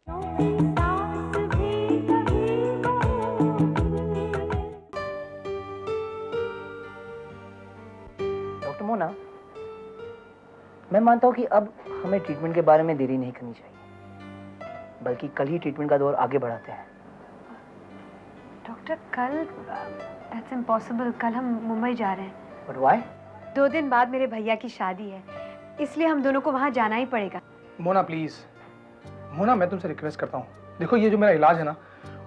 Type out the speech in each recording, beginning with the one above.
Doctor Mona, मैं मानता हूँ कि अब हमें ट्रीटमेंट के बारे में देरी नहीं करनी चाहिए, बल्कि कल ही ट्रीटमेंट का दौर आगे बढ़ाते हैं। डॉक्टर कल दैट्स इम्पॉसिबल, कल हम मुंबई जा रहे हैं। But why? 2 दिन बाद मेरे भैया की शादी है, इसलिए हम दोनों को वहाँ जाना ही पड़ेगा। मोना प्लीज, मोना मैं तुमसे रिक्वेस्ट करता हूँ, देखो ये जो मेरा इलाज है ना,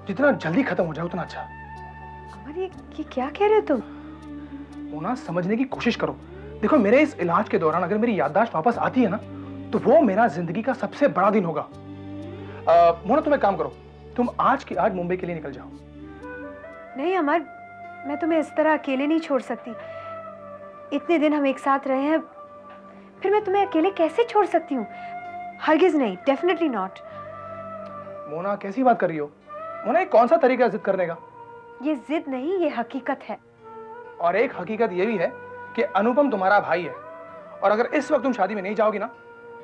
जितना जल्दी खत्म हो जाए उतना अच्छा। अमर ये क्या कह रहे हो तुम? मोना समझने की कोशिश करो, देखो मेरे इस इलाज के दौरान अगर मेरी याददाश्त वापस आती है ना, तो वो मेरा जिंदगी का सबसे बड़ा दिन होगा। मोना तुम एक काम करो, तुम आज की आज मुंबई के लिए निकल जाओ। नहीं अमर, मैं तुम्हें इस तरह अकेले नहीं छोड़ सकती। इतने दिन हम एक साथ रहे हैं, फिर मैं तुम्हें अकेले कैसे छोड़ सकती हूँ? हरगिज नहीं, डेफिनेटली नॉट। मोना कैसी बात कर रही हो? मोना ये कौन सा तरीका है जिद करने का? ये जिद नहीं, ये हकीकत है। और एक हकीकत ये भी है कि अनुपम तुम्हारा भाई है, और अगर इस वक्त तुम शादी में नहीं जाओगी ना,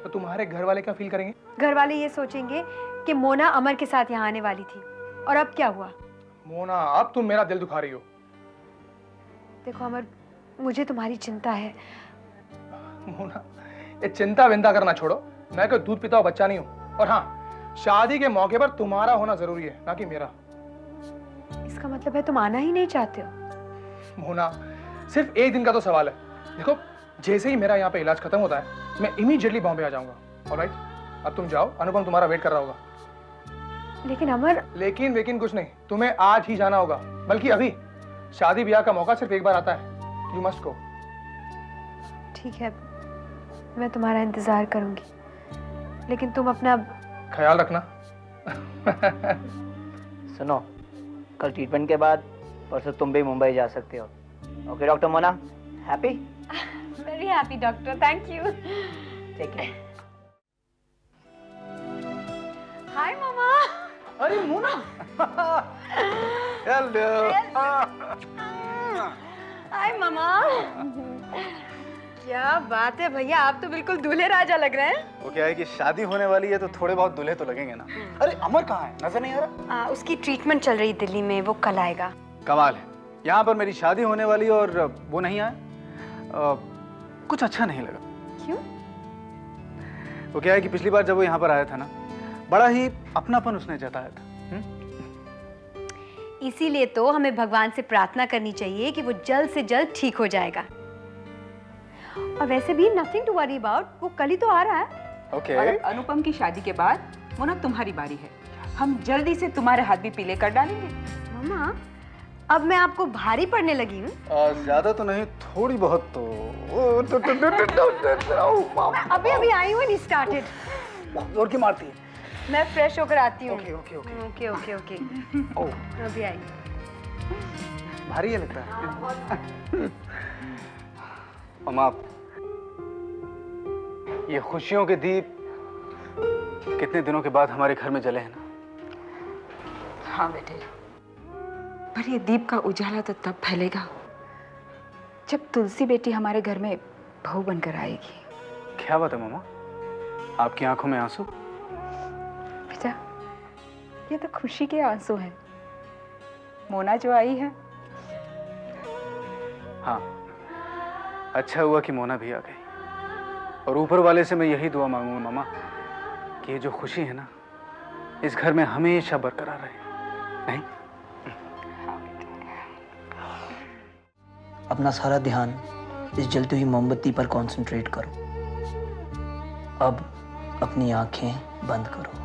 तो तुम्हारे घर वाले क्या फील करेंगे? घर वाले ये सोचेंगे कि मोना अमर के साथ यहाँ आने वाली थी, और अब क्या हुआ? मोना अब तुम मेरा दिल दुखा रही हो। देखो अमर, मुझे तुम्हारी चिंता है। मोना ये चिंता विंता करना छोड़ो, मैं कोई दूध पीता हुआ बच्चा नहीं हूँ, और हाँ शादी के मौके पर तुम्हारा होना जरूरी है, ना कि मेरा। इसका मतलब है तुम आना ही नहीं चाहते हो? मोना सिर्फ एक दिन का तो सवाल है, देखो जैसे ही मेरा यहाँ पे इलाज खत्म होता है, मैं इमीडिएटली बॉम्बे आ जाऊंगा। ऑलराइट, अब तुम जाओ, अनुपम तुम्हारा वेट कर रहा होगा। लेकिन अमर। लेकिन कुछ नहीं, तुम्हें आज ही जाना होगा, बल्कि अभी। शादी ब्याह का मौका सिर्फ एक बार आता है, यू मस्ट गो। ठीक है, मैं तुम्हारा इंतजार करूंगी, लेकिन तुम अपना ख्याल रखना। सुनो, कल ट्रीटमेंट के बाद परसों तुम भी मुंबई जा सकते हो। Okay doctor Mona, happy? Very happy doctor, thank you. Take care. Hi मामा। अरे मोना। हेलो। हाय मामा। क्या बात है भैया, आप तो बिल्कुल दूल्हे राजा लग रहे हैं। वो क्या है कि शादी होने वाली है तो थोड़े बहुत दूल्हे तो लगेंगे ना। अरे अमर कहाँ है, नजर नहीं आ रहा? उसकी ट्रीटमेंट चल रही दिल्ली में, वो कल आएगा। कमाल है, यहाँ पर मेरी शादी होने वाली है और वो नहीं आया। कुछ अच्छा नहीं लगा। क्यों? वो क्या है कि पिछली बार जब वो यहाँ पर आया था ना, बड़ा ही अपनापन उसने जताया था। इसीलिए तो हमें भगवान से प्रार्थना करनी चाहिए कि वो जल्द से जल्द ठीक हो जाएगा। और वैसे भी नथिंग टू वरी अबाउट, वो कल ही तो आ रहा है। ओके। और अब अनुपम की शादी के बाद मोना तुम्हारी बारी है, हम जल्दी से तुम्हारे हाथ भी पीले कर डालेंगे। मामा, अब मैं आपको भारी पड़ने लगी हूँ? ज्यादा तो नहीं, थोड़ी बहुत तो। अभी अभी आई हूँ, नहीं स्टार्टेड। जोर की मारती है। मैं फ्रेश होकर आती हूँ। Okay okay okay okay okay okay. Oh, अभी आई। भारी है लगता है। अम्मा, ये खुशियों के दीप कितने दिनों के बाद हमारे घर में जले हैं ना। हाँ बेटे, पर ये दीप का उजाला तो तब फैलेगा जब तुलसी बेटी हमारे घर में बहू बनकर आएगी। क्या बात है मामा, आपकी आंखों में आंसू? बेटा, ये तो खुशी के आंसू हैं। मोना जो आई है। हाँ, अच्छा हुआ कि मोना भी आ गई, और ऊपर वाले से मैं यही दुआ मांगूंगा मामा कि ये जो खुशी है ना, इस घर में हमेशा बरकरार रहे। नहीं? अपना सारा ध्यान इस जलती हुई मोमबत्ती पर कंसंट्रेट करो। अब अपनी आंखें बंद करो।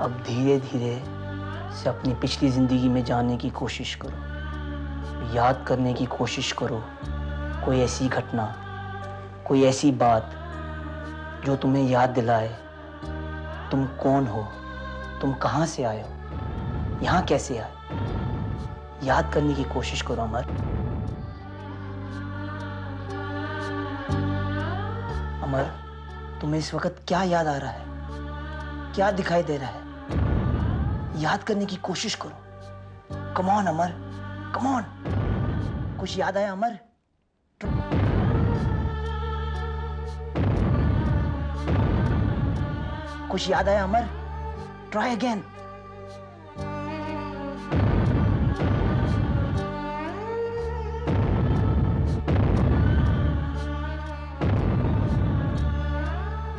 अब धीरे धीरे से अपनी पिछली जिंदगी में जाने की कोशिश करो, याद करने की कोशिश करो कोई ऐसी घटना, कोई ऐसी बात जो तुम्हें याद दिलाए तुम कौन हो, तुम कहां से आए हो, यहां कैसे आए। याद करने की कोशिश करो अमर। अमर, तुम्हें इस वक्त क्या याद आ रहा है, क्या दिखाई दे रहा है? याद करने की कोशिश करो। Come on Amar, come on. कुछ याद आया अमर? कुछ याद आया अमर? Try again.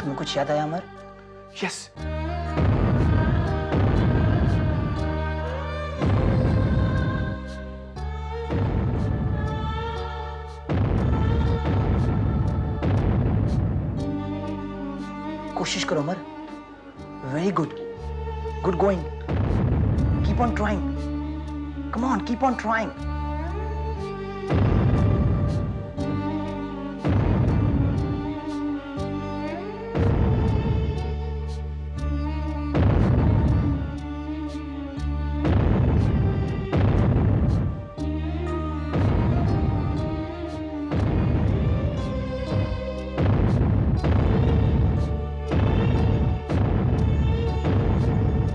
तुम्हें कुछ याद आया अमर? यस। कोशिश करो Amar. Very good, good going. Keep on trying, come on, keep on trying.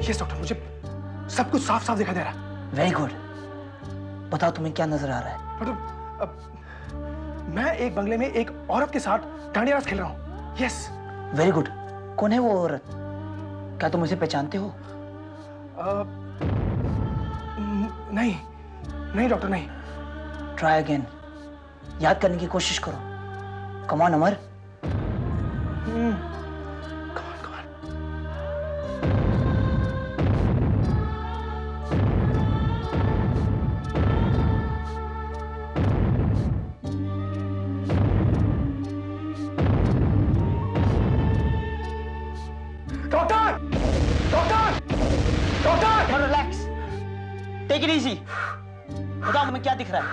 Yes doctor, मुझे सब कुछ साफ साफ दिखाई दे रहा है। Very good. बताओ तुम्हें क्या नजर आ रहा है? डॉक्टर, मैं एक बंगले में एक औरत के साथ डांडिया रास खेल रहा हूँ। यस। Very good. कौन है वो औरत? क्या तुम उसे पहचानते हो? नहीं नहीं डॉक्टर, नहीं। Try again. याद करने की कोशिश करो। Come on Amar. Doctor, doctor, doctor! Relax, take it easy. बताओ तुम्हें क्या दिख रहा है?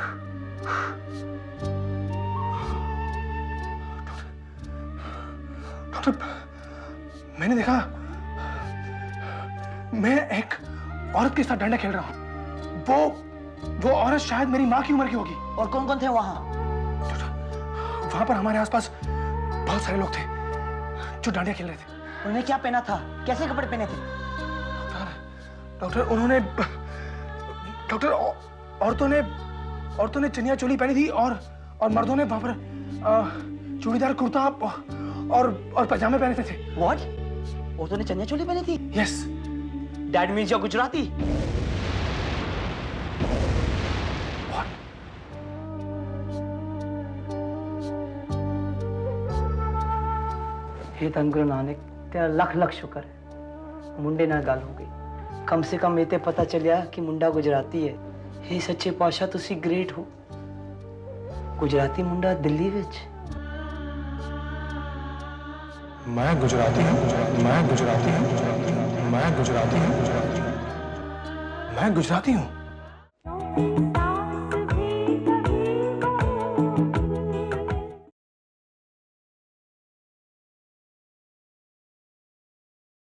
डॉक्टर, मैंने देखा, मैं एक औरत के साथ डांडिया खेल रहा हूँ। वो औरत शायद मेरी माँ की उम्र की होगी। और कौन कौन थे वहां? वहां पर हमारे आसपास बहुत सारे लोग थे जो डांडिया खेल रहे थे। उन्होंने क्या पहना था? कैसे कपड़े पहने थे? डॉक्टर, उन्होंने, डॉक्टर, औरतों ने चनिया चोली पहनी थी और मर्दों ने वहां पर चूड़ीदार कुर्ता और पजामे पहने थे। व्हाट? औरतों ने चनिया चोली पहनी थी? Yes. Dad means you're Gujarati. हे धन गुरु नानक, तेरा लख लख शुक्र है मुंडे ना गल हो गई। कम से कम ये पता चलिया कि मुंडा गुजराती है। हे सच्चे पातशाह, तुसी ग्रेट हो। गुजराती मुंडा दिल्ली विच। मैं गुजराती हूँ, मैं गुजराती हूँ, मैं गुजराती हूँ, मैं गुजराती हूँ।